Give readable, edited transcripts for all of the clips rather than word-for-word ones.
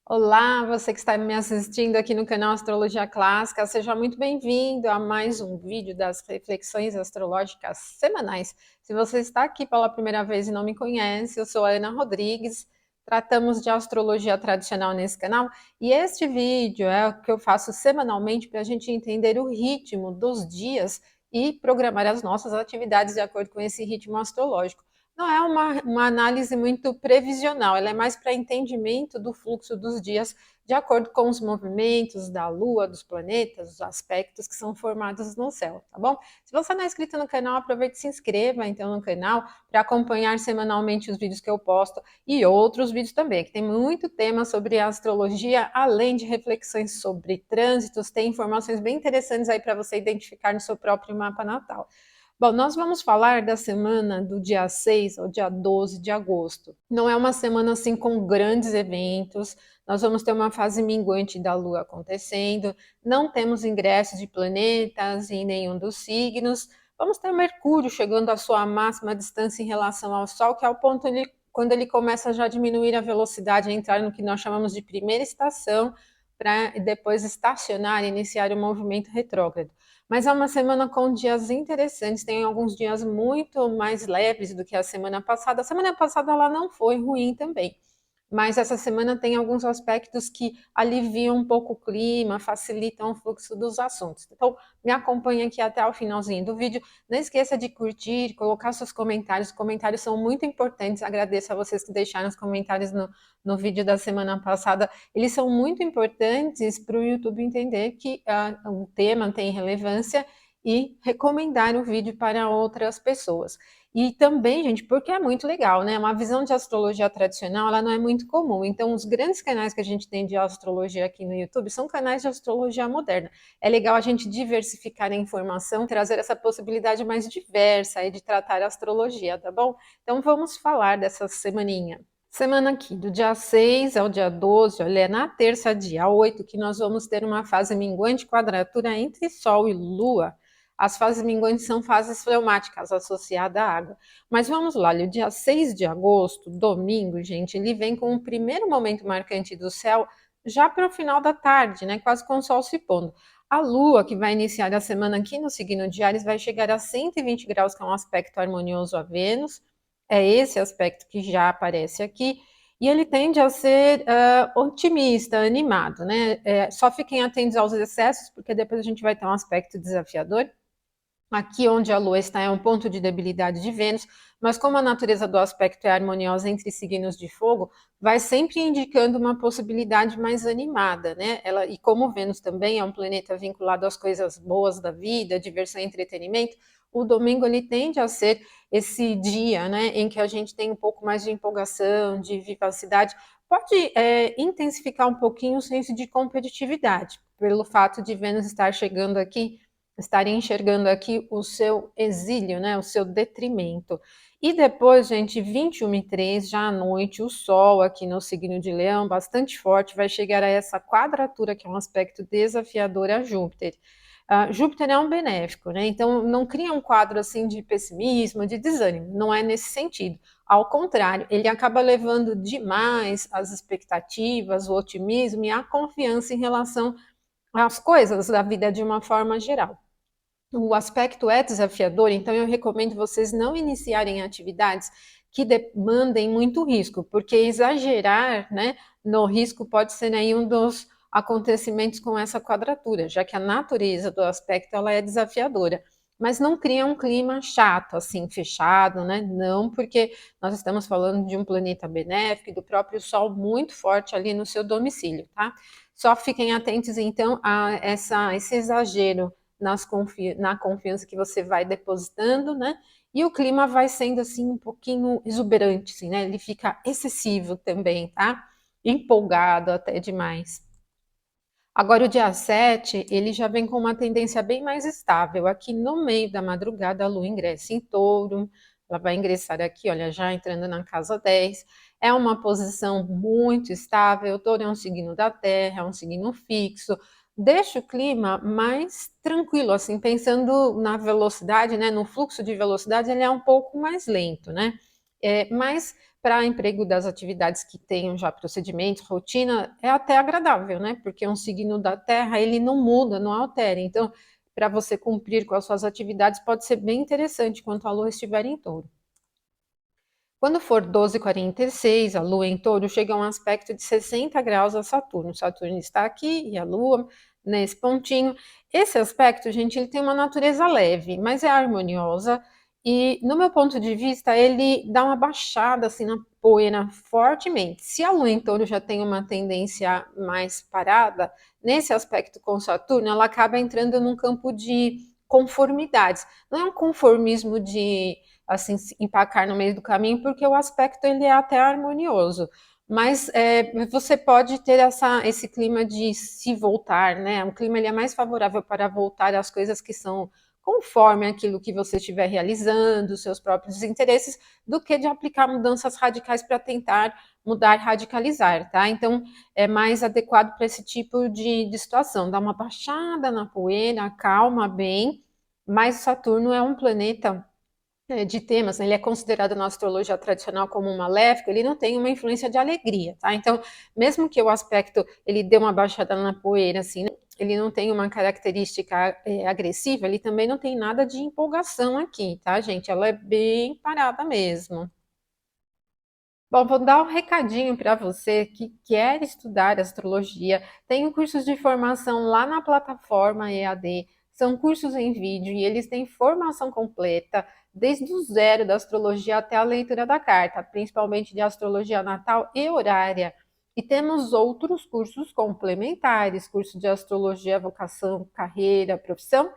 Olá, você que está me assistindo aqui no canal Astrologia Clássica, seja muito bem-vindo a mais um vídeo das reflexões astrológicas semanais. Se você está aqui pela primeira vez e não me conhece, eu sou a Ana Rodrigues, tratamos de astrologia tradicional nesse canal e este vídeo é o que eu faço semanalmente para a gente entender o ritmo dos dias e programar as nossas atividades de acordo com esse ritmo astrológico. Não é uma análise muito previsional, ela é mais para entendimento do fluxo dos dias de acordo com os movimentos da Lua, dos planetas, os aspectos que são formados no céu, tá bom? Se você não é inscrito no canal, aproveite e se inscreva então no canal para acompanhar semanalmente os vídeos que eu posto e outros vídeos também, que tem muito tema sobre astrologia, além de reflexões sobre trânsitos, tem informações bem interessantes aí para você identificar no seu próprio mapa natal. Bom, nós vamos falar da semana do dia 6 ao dia 12 de agosto. Não é uma semana assim com grandes eventos, nós vamos ter uma fase minguante da Lua acontecendo, não temos ingressos de planetas em nenhum dos signos, vamos ter Mercúrio chegando à sua máxima distância em relação ao Sol, que é o ponto quando ele começa já a diminuir a velocidade, a entrar no que nós chamamos de primeira estação, para depois estacionar e iniciar o movimento retrógrado. Mas é uma semana com dias interessantes, tem alguns dias muito mais leves do que a semana passada. A semana passada ela não foi ruim também, mas essa semana tem alguns aspectos que aliviam um pouco o clima, facilitam o fluxo dos assuntos. Então, me acompanhe aqui até o finalzinho do vídeo. Não esqueça de curtir, colocar seus comentários. Os comentários são muito importantes. Agradeço a vocês que deixaram os comentários no vídeo da semana passada. Eles são muito importantes para o YouTube entender que o tema tem relevância e recomendar o vídeo para outras pessoas. E também, gente, porque é muito legal, né? Uma visão de astrologia tradicional, ela não é muito comum. Então, os grandes canais que a gente tem de astrologia aqui no YouTube são canais de astrologia moderna. É legal a gente diversificar a informação, trazer essa possibilidade mais diversa aí de tratar a astrologia, tá bom? Então, vamos falar dessa semaninha. Semana aqui, do dia 6 ao dia 12, olha, é na terça, dia 8, que nós vamos ter uma fase minguante quadratura entre Sol e Lua. As fases minguantes são fases fleumáticas associadas à água. Mas vamos lá, o dia 6 de agosto, domingo, gente, ele vem com o primeiro momento marcante do céu já para o final da tarde, né? Quase com o sol se pondo. A Lua, que vai iniciar a semana aqui no signo de Áries, vai chegar a 120 graus, que é um aspecto harmonioso a Vênus. É esse aspecto que já aparece aqui. E ele tende a ser otimista, animado, né? Só fiquem atentos aos excessos, porque depois a gente vai ter um aspecto desafiador. Aqui onde a Lua está é um ponto de debilidade de Vênus, mas como a natureza do aspecto é harmoniosa entre signos de fogo, vai sempre indicando uma possibilidade mais animada, né? E como Vênus também é um planeta vinculado às coisas boas da vida, diversão e entretenimento, o domingo ele tende a ser esse dia, né, em que a gente tem um pouco mais de empolgação, de vivacidade, pode intensificar um pouquinho o senso de competitividade, pelo fato de Vênus estar chegando aqui, estarem enxergando aqui o seu exílio, né, o seu detrimento. E depois, gente, 21h03, já à noite, o Sol aqui no signo de Leão, bastante forte, vai chegar a essa quadratura, que é um aspecto desafiador a Júpiter. Júpiter é um benéfico, né? Então não cria um quadro assim de pessimismo, de desânimo, não é nesse sentido. Ao contrário, ele acaba levando demais as expectativas, o otimismo e a confiança em relação às coisas da vida de uma forma geral. O aspecto é desafiador, então eu recomendo vocês não iniciarem atividades que demandem muito risco, porque exagerar, né, no risco pode ser aí um dos acontecimentos com essa quadratura, já que a natureza do aspecto ela é desafiadora. Mas não cria um clima chato, assim, fechado, né? Não, porque nós estamos falando de um planeta benéfico e do próprio Sol muito forte ali no seu domicílio, tá? Só fiquem atentos, então, a esse exagero na confiança que você vai depositando, né? E o clima vai sendo assim um pouquinho exuberante, assim, né? Ele fica excessivo também, tá? Empolgado até demais. Agora o dia 7, ele já vem com uma tendência bem mais estável. Aqui no meio da madrugada, a Lua ingressa em Touro, ela vai ingressar aqui, olha, já entrando na casa 10. É uma posição muito estável, Touro é um signo da Terra, é um signo fixo, deixa o clima mais tranquilo, assim, pensando na velocidade, né, no fluxo de velocidade, ele é um pouco mais lento, né? Mas para emprego das atividades que tenham já procedimentos, rotina, é até agradável, né? Porque um signo da Terra, ele não muda, não altera. Então, para você cumprir com as suas atividades, pode ser bem interessante enquanto a Lua estiver em Touro. Quando for 12h46, a Lua em Touro chega a um aspecto de 60 graus a Saturno. Saturno está aqui e a Lua nesse pontinho. Esse aspecto, gente, ele tem uma natureza leve, mas é harmoniosa. E, no meu ponto de vista, ele dá uma baixada assim na poeira fortemente. Se a Lua em Touro já tem uma tendência mais parada, nesse aspecto com Saturno, ela acaba entrando num campo de conformidades. Não é um conformismo de assim empacar no meio do caminho, porque o aspecto ele é até harmonioso. Mas você pode ter esse clima de se voltar, né? O clima ele é mais favorável para voltar às coisas que são conforme aquilo que você estiver realizando, seus próprios interesses, do que de aplicar mudanças radicais para tentar mudar, radicalizar, tá? Então, é mais adequado para esse tipo de situação. Dá uma baixada na poeira, calma bem, mas Saturno é um planeta de temas, né? Ele é considerado na astrologia tradicional como um maléfico, ele não tem uma influência de alegria, tá? Então, mesmo que o aspecto ele dê uma baixada na poeira, assim, ele não tem uma característica agressiva, ele também não tem nada de empolgação aqui, tá, gente? Ela é bem parada mesmo. Bom, vou dar um recadinho para você que quer estudar astrologia. Tem cursos de formação lá na plataforma EAD. São cursos em vídeo e eles têm formação completa, desde o zero da astrologia até a leitura da carta, principalmente de astrologia natal e horária. E temos outros cursos complementares, curso de astrologia, vocação, carreira, profissão,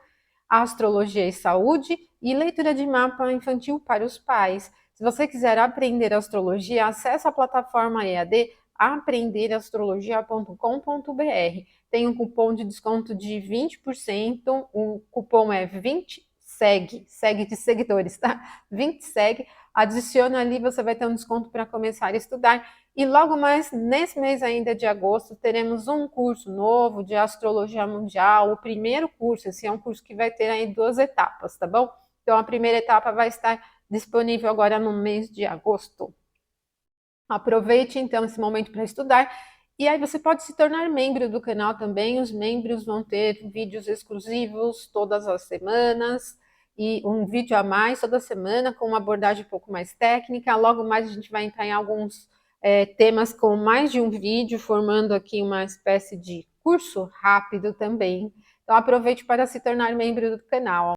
astrologia e saúde e leitura de mapa infantil para os pais. Se você quiser aprender astrologia, acesse a plataforma EAD aprenderastrologia.com.br. Tem um cupom de desconto de 20%, o cupom é 20SEG, segue de seguidores, tá? 20SEG, adiciona ali, você vai ter um desconto para começar a estudar. E logo mais, nesse mês ainda de agosto, teremos um curso novo de astrologia mundial, o primeiro curso, esse é um curso que vai ter aí 2 etapas, tá bom? Então, a primeira etapa vai estar disponível agora no mês de agosto. Aproveite então esse momento para estudar e aí você pode se tornar membro do canal também. Os membros vão ter vídeos exclusivos todas as semanas e um vídeo a mais toda semana com uma abordagem um pouco mais técnica. Logo mais a gente vai entrar em alguns temas com mais de um vídeo, formando aqui uma espécie de curso rápido também. Então aproveite para se tornar membro do canal.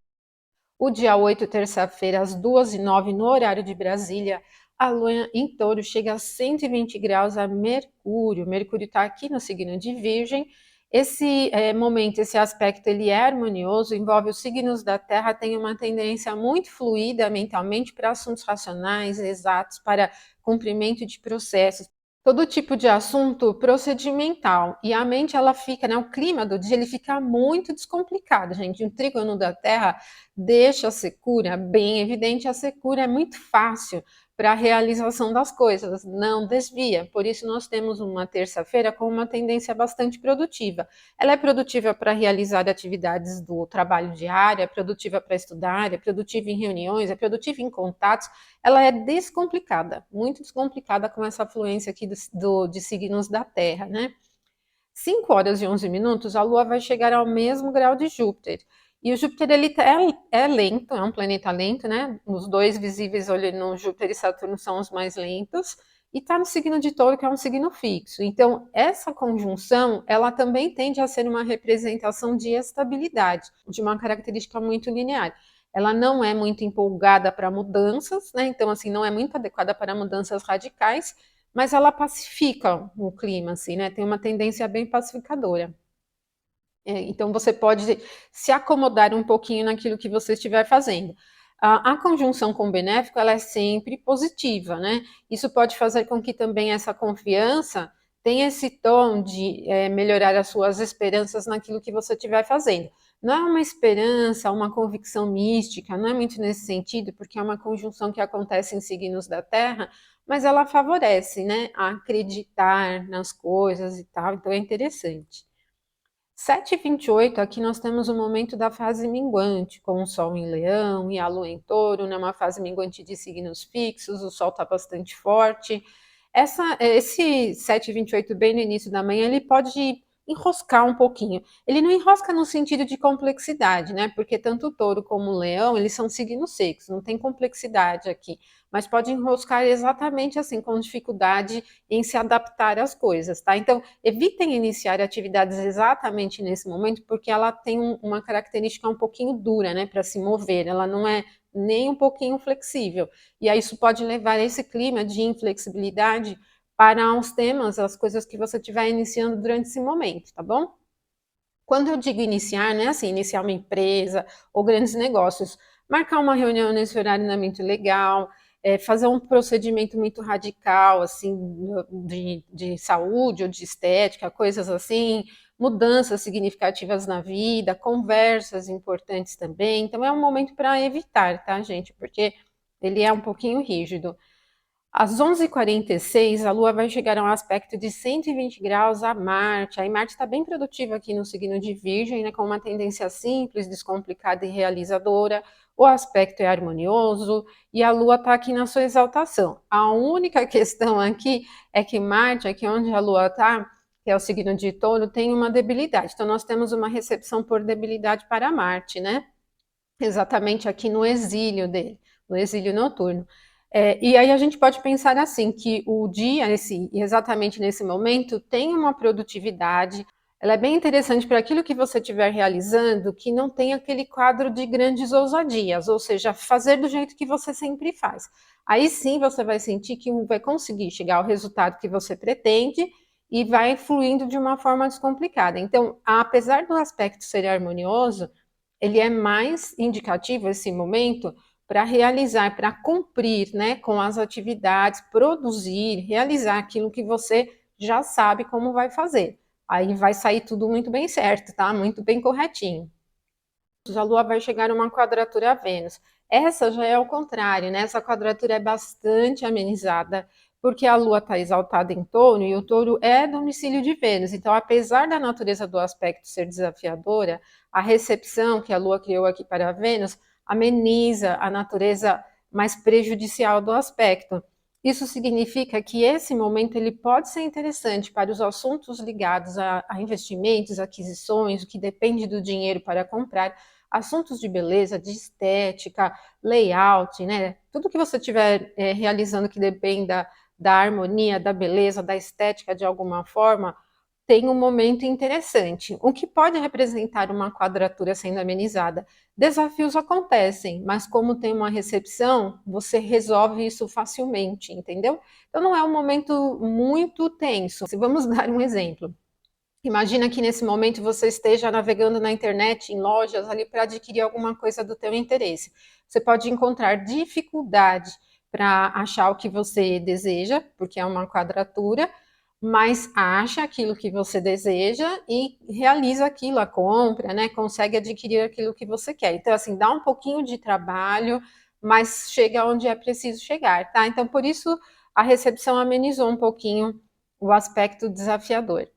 O dia 8, terça-feira, às 2h09, no horário de Brasília, a Lua em Touro chega a 120 graus a Mercúrio. Mercúrio está aqui no signo de Virgem. Esse momento, esse aspecto, ele é harmonioso, envolve os signos da Terra, tem uma tendência muito fluida mentalmente para assuntos racionais, exatos, para cumprimento de processos. Todo tipo de assunto procedimental. E a mente, ela fica, né? O clima do dia, ele fica muito descomplicado, gente. Um trígono da Terra deixa a secura bem evidente, a secura é muito fácil para a realização das coisas, não desvia. Por isso, nós temos uma terça-feira com uma tendência bastante produtiva. Ela é produtiva para realizar atividades do trabalho diário, é produtiva para estudar, é produtiva em reuniões, é produtiva em contatos. Ela é descomplicada, muito descomplicada com essa fluência aqui de signos da Terra, né? 5h11, a Lua vai chegar ao mesmo grau de Júpiter. E o Júpiter ele é lento, é um planeta lento, né? Os dois visíveis olhando Júpiter e Saturno são os mais lentos. E está no signo de Touro, que é um signo fixo. Então, essa conjunção, ela também tende a ser uma representação de estabilidade, de uma característica muito linear. Ela não é muito empolgada para mudanças, né? Então, assim, não é muito adequada para mudanças radicais, mas ela pacifica o clima, assim, né? Tem uma tendência bem pacificadora. Então, você pode se acomodar um pouquinho naquilo que você estiver fazendo. A conjunção com o benéfico, ela é sempre positiva, né? Isso pode fazer com que também essa confiança tenha esse tom de melhorar as suas esperanças naquilo que você estiver fazendo. Não é uma esperança, uma convicção mística, não é muito nesse sentido, porque é uma conjunção que acontece em signos da Terra, mas ela favorece, né, a acreditar nas coisas e tal, então é interessante. 7h28, aqui nós temos o momento da fase minguante, com o Sol em Leão e a Lua em Touro, né, uma fase minguante de signos fixos, o Sol está bastante forte. Esse 7h28, bem no início da manhã, ele pode enroscar um pouquinho. Ele não enrosca no sentido de complexidade, né? Porque tanto o Touro como o Leão, eles são signos secos, não tem complexidade aqui. Mas pode enroscar exatamente assim, com dificuldade em se adaptar às coisas, tá? Então, evitem iniciar atividades exatamente nesse momento, porque ela tem uma característica um pouquinho dura, né, para se mover, ela não é nem um pouquinho flexível. E aí isso pode levar a esse clima de inflexibilidade para os temas, as coisas que você estiver iniciando durante esse momento, tá bom? Quando eu digo iniciar, não é assim, iniciar uma empresa ou grandes negócios. Marcar uma reunião nesse horário não é muito legal, fazer um procedimento muito radical, assim, de saúde ou de estética, coisas assim, mudanças significativas na vida, conversas importantes também. Então, é um momento para evitar, tá, gente? Porque ele é um pouquinho rígido. Às 11h46, a Lua vai chegar a um aspecto de 120 graus a Marte. Aí Marte está bem produtiva aqui no signo de Virgem, né, com uma tendência simples, descomplicada e realizadora. O aspecto é harmonioso e a Lua está aqui na sua exaltação. A única questão aqui é que Marte, aqui onde a Lua está, que é o signo de Touro, tem uma debilidade. Então nós temos uma recepção por debilidade para Marte, né? Exatamente aqui no exílio dele, no exílio noturno. E aí a gente pode pensar assim, que o dia, exatamente nesse momento, tem uma produtividade, ela é bem interessante para aquilo que você estiver realizando, que não tem aquele quadro de grandes ousadias, ou seja, fazer do jeito que você sempre faz. Aí sim você vai sentir que vai conseguir chegar ao resultado que você pretende e vai fluindo de uma forma descomplicada. Então, apesar do aspecto ser harmonioso, ele é mais indicativo, esse momento, para realizar, para cumprir, né, com as atividades, produzir, realizar aquilo que você já sabe como vai fazer. Aí vai sair tudo muito bem certo, tá? Muito bem corretinho. A Lua vai chegar a uma quadratura a Vênus. Essa já é ao contrário, né? Essa quadratura é bastante amenizada, porque a Lua está exaltada em Touro e o Touro é domicílio de Vênus. Então, apesar da natureza do aspecto ser desafiadora, a recepção que a Lua criou aqui para Vênus ameniza a natureza mais prejudicial do aspecto. Isso significa que esse momento ele pode ser interessante para os assuntos ligados a investimentos, aquisições, o que depende do dinheiro para comprar, assuntos de beleza, de estética, layout, né? Tudo que você estiver realizando que dependa da harmonia, da beleza, da estética de alguma forma, tem um momento interessante, o que pode representar uma quadratura sendo amenizada. Desafios acontecem, mas como tem uma recepção, você resolve isso facilmente, entendeu? Então não é um momento muito tenso. Vamos dar um exemplo. Imagina que nesse momento você esteja navegando na internet, em lojas, ali para adquirir alguma coisa do teu interesse. Você pode encontrar dificuldade para achar o que você deseja, porque é uma quadratura, mas acha aquilo que você deseja e realiza aquilo, a compra, né? Consegue adquirir aquilo que você quer. Então, assim, dá um pouquinho de trabalho, mas chega onde é preciso chegar, tá? Então, por isso, a recepção amenizou um pouquinho o aspecto desafiador.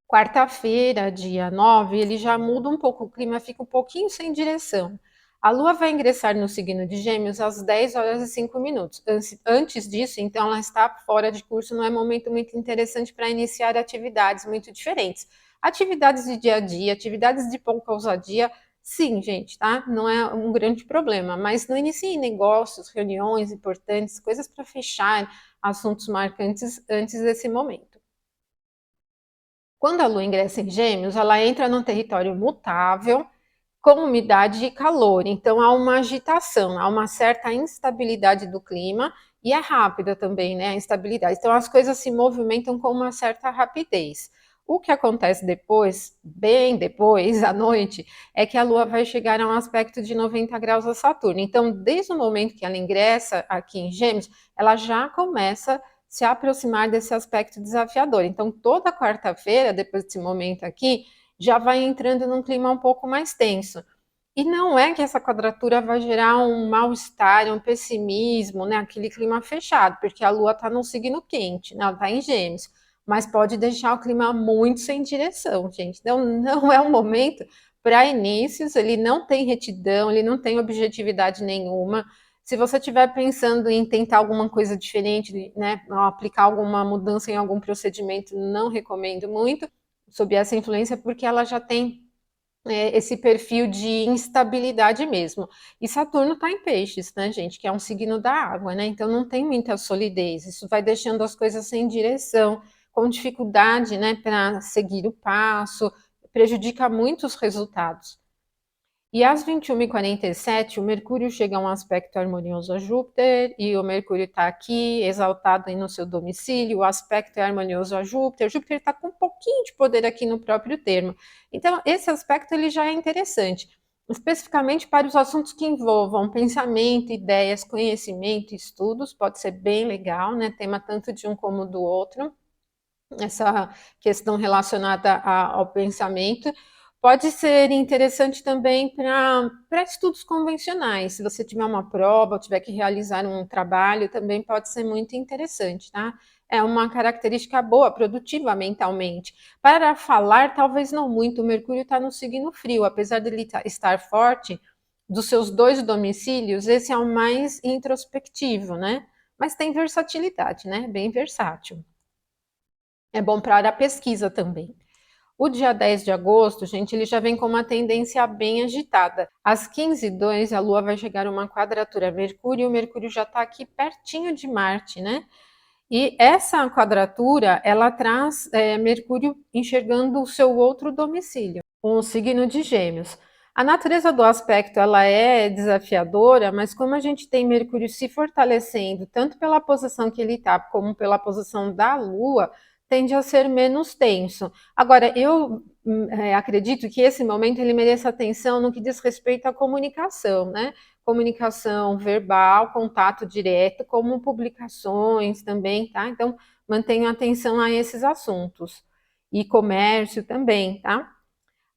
Quarta-feira, dia 9, ele já muda um pouco, o clima fica um pouquinho sem direção. A Lua vai ingressar no signo de Gêmeos às 10h05. Antes disso, então, ela está fora de curso, não é momento muito interessante para iniciar atividades muito diferentes. Atividades de dia a dia, atividades de pouca ousadia, sim, gente, tá? Não é um grande problema, mas não inicie negócios, reuniões importantes, coisas para fechar, assuntos marcantes antes desse momento. Quando a Lua ingressa em Gêmeos, ela entra num território mutável, com umidade e calor. Então há uma agitação, há uma certa instabilidade do clima e é rápida também, né? A instabilidade. Então as coisas se movimentam com uma certa rapidez. O que acontece depois, bem depois, à noite, é que a Lua vai chegar a um aspecto de 90 graus a Saturno. Então, desde o momento que ela ingressa aqui em Gêmeos, ela já começa se aproximar desse aspecto desafiador. Então, toda quarta-feira, depois desse momento aqui, já vai entrando num clima um pouco mais tenso. E não é que essa quadratura vai gerar um mal-estar, um pessimismo, né? Aquele clima fechado, porque a Lua está num signo quente, né? Ela está em Gêmeos. mas pode deixar o clima muito sem direção, gente. Então, não é um momento para inícios, ele não tem retidão, ele não tem objetividade nenhuma. Se você estiver pensando em tentar alguma coisa diferente, né, aplicar alguma mudança em algum procedimento, não recomendo muito, sob essa influência, porque ela já tem esse perfil de instabilidade mesmo. E Saturno está em peixes, né, gente, que é um signo da água, né? Então não tem muita solidez. Isso vai deixando as coisas sem direção, com dificuldade, né, para seguir o passo, prejudica muito os resultados. E às 21h47, o Mercúrio chega a um aspecto harmonioso a Júpiter, e o Mercúrio está aqui, exaltado aí no seu domicílio, o aspecto é harmonioso a Júpiter, Júpiter está com um pouquinho de poder aqui no próprio termo. Então, esse aspecto ele já é interessante, especificamente para os assuntos que envolvam pensamento, ideias, conhecimento, estudos, pode ser bem legal, né? Tema tanto de um como do outro, essa questão relacionada ao pensamento. Pode ser interessante também para estudos convencionais. Se você tiver uma prova ou tiver que realizar um trabalho, também pode ser muito interessante, tá? É uma característica boa, produtiva mentalmente. Para falar, talvez não muito. O Mercúrio está no signo frio, apesar dele estar forte, dos seus dois domicílios, esse é o mais introspectivo, né? Mas tem versatilidade, né? Bem versátil. É bom para a pesquisa também. O dia 10 de agosto, gente, ele já vem com uma tendência bem agitada. Às 15h02, a Lua vai chegar a uma quadratura a Mercúrio, e o Mercúrio já está aqui pertinho de Marte, né? E essa quadratura, ela traz Mercúrio enxergando o seu outro domicílio, o signo de Gêmeos. A natureza do aspecto, ela é desafiadora, mas como a gente tem Mercúrio se fortalecendo, tanto pela posição que ele está, como pela posição da Lua, tende a ser menos tenso. Agora, eu acredito que esse momento ele mereça atenção no que diz respeito à comunicação, né? Comunicação verbal, contato direto, como publicações também, tá? Então, mantenha atenção a esses assuntos. E comércio também, tá?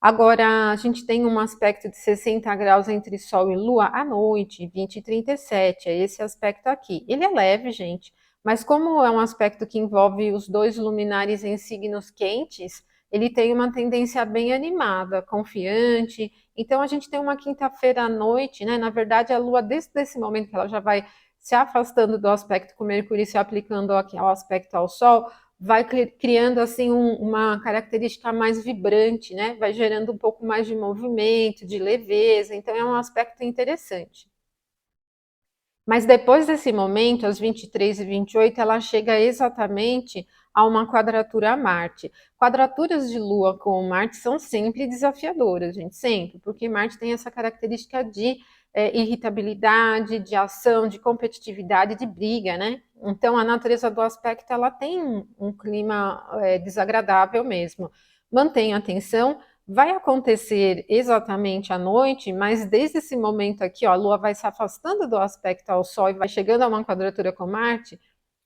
Agora, a gente tem um aspecto de 60 graus entre Sol e Lua à noite, 20h37, é esse aspecto aqui. Ele é leve, gente, mas como é um aspecto que envolve os dois luminares em signos quentes, ele tem uma tendência bem animada, confiante. Então, a gente tem uma quinta-feira à noite, né? Na verdade, a Lua, desde esse momento que ela já vai se afastando do aspecto com Mercúrio e se aplicando ao aspecto ao Sol, vai criando assim uma característica mais vibrante, né? Vai gerando um pouco mais de movimento, de leveza, então é um aspecto interessante. Mas depois desse momento, às 23h28, ela chega exatamente a uma quadratura a Marte. Quadraturas de Lua com Marte são sempre desafiadoras, gente, sempre, porque Marte tem essa característica de irritabilidade, de ação, de competitividade, de briga, né? Então, a natureza do aspecto, ela tem um clima desagradável mesmo. Mantenha atenção, vai acontecer exatamente à noite, mas desde esse momento aqui, ó, a Lua vai se afastando do aspecto ao Sol e vai chegando a uma quadratura com Marte,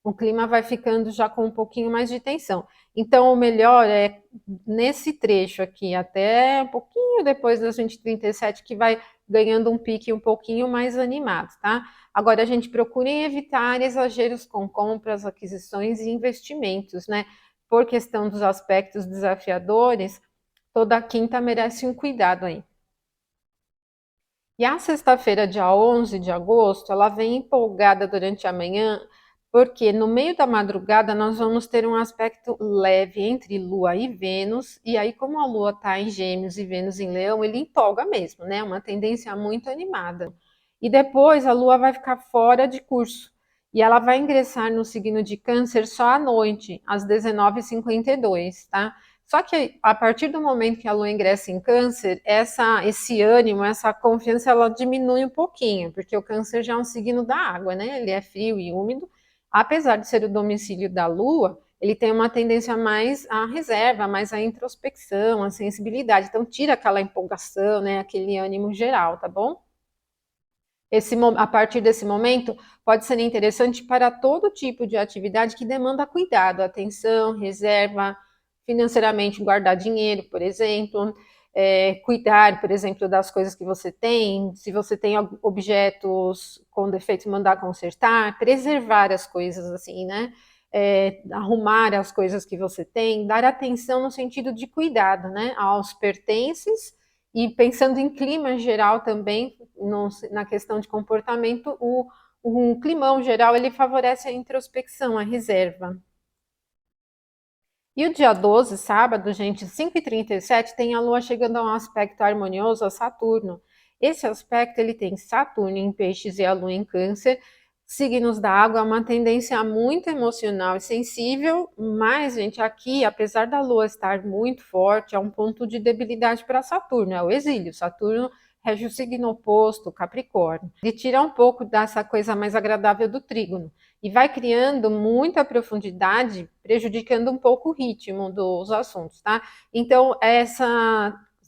o clima vai ficando já com um pouquinho mais de tensão. Então, o melhor é nesse trecho aqui, até um pouquinho depois das 20h37, que vai ganhando um pique um pouquinho mais animado, tá? Agora, a gente procura evitar exageros com compras, aquisições e investimentos, né? Por questão dos aspectos desafiadores, toda quinta merece um cuidado aí. E a sexta-feira, dia 11 de agosto, ela vem empolgada durante a manhã, porque no meio da madrugada nós vamos ter um aspecto leve entre Lua e Vênus, e aí como a Lua está em Gêmeos e Vênus em Leão, ele empolga mesmo, né? Uma tendência muito animada. E depois a Lua vai ficar fora de curso, e ela vai ingressar no signo de Câncer só à noite, às 19h52, tá? Só que a partir do momento que a Lua ingressa em Câncer, esse ânimo, essa confiança, ela diminui um pouquinho, porque o Câncer já é um signo da água, né? Ele é frio e úmido. Apesar de ser o domicílio da Lua, ele tem uma tendência mais à reserva, mais à introspecção, à sensibilidade. Então tira aquela empolgação, né? Aquele ânimo geral, tá bom? A partir desse momento, pode ser interessante para todo tipo de atividade que demanda cuidado, atenção, reserva, financeiramente guardar dinheiro, por exemplo, cuidar, por exemplo, das coisas que você tem, se você tem objetos com defeitos, mandar consertar, preservar as coisas assim, né? arrumar as coisas que você tem, dar atenção no sentido de cuidado, né, aos pertences, e pensando em clima geral também, na questão de comportamento, o climão geral ele favorece a introspecção, a reserva. E o dia 12, sábado, gente, 5h37, tem a Lua chegando a um aspecto harmonioso a Saturno. Esse aspecto ele tem Saturno em Peixes e a Lua em Câncer. Signos da água, uma tendência muito emocional e sensível, mas, gente, aqui, apesar da Lua estar muito forte, é um ponto de debilidade para Saturno, é o exílio. Saturno rege o signo oposto, Capricórnio. Ele tira um pouco dessa coisa mais agradável do trígono e vai criando muita profundidade, prejudicando um pouco o ritmo dos assuntos, tá? Então,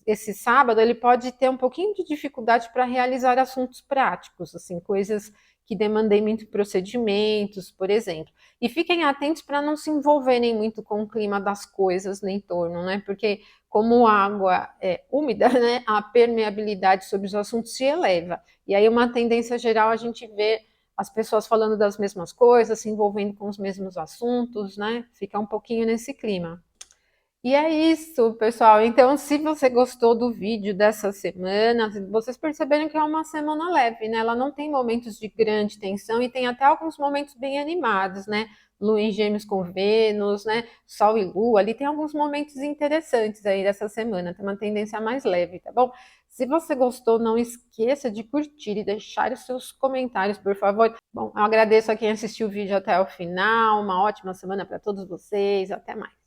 esse sábado ele pode ter um pouquinho de dificuldade para realizar assuntos práticos, assim, coisas que demandem muito procedimentos, por exemplo. E fiquem atentos para não se envolverem muito com o clima das coisas no entorno, né? Porque como a água é úmida, né, a permeabilidade sobre os assuntos se eleva. E aí uma tendência geral a gente vê as pessoas falando das mesmas coisas, se envolvendo com os mesmos assuntos, né? Fica um pouquinho nesse clima. E é isso, pessoal. Então, se você gostou do vídeo dessa semana, vocês perceberam que é uma semana leve, né? Ela não tem momentos de grande tensão e tem até alguns momentos bem animados, né? Lua em Gêmeos com Vênus, né? Sol e Lua, ali tem alguns momentos interessantes aí dessa semana. Tem uma tendência mais leve, tá bom? Se você gostou, não esqueça de curtir e deixar os seus comentários, por favor. Bom, eu agradeço a quem assistiu o vídeo até o final. Uma ótima semana para todos vocês. Até mais.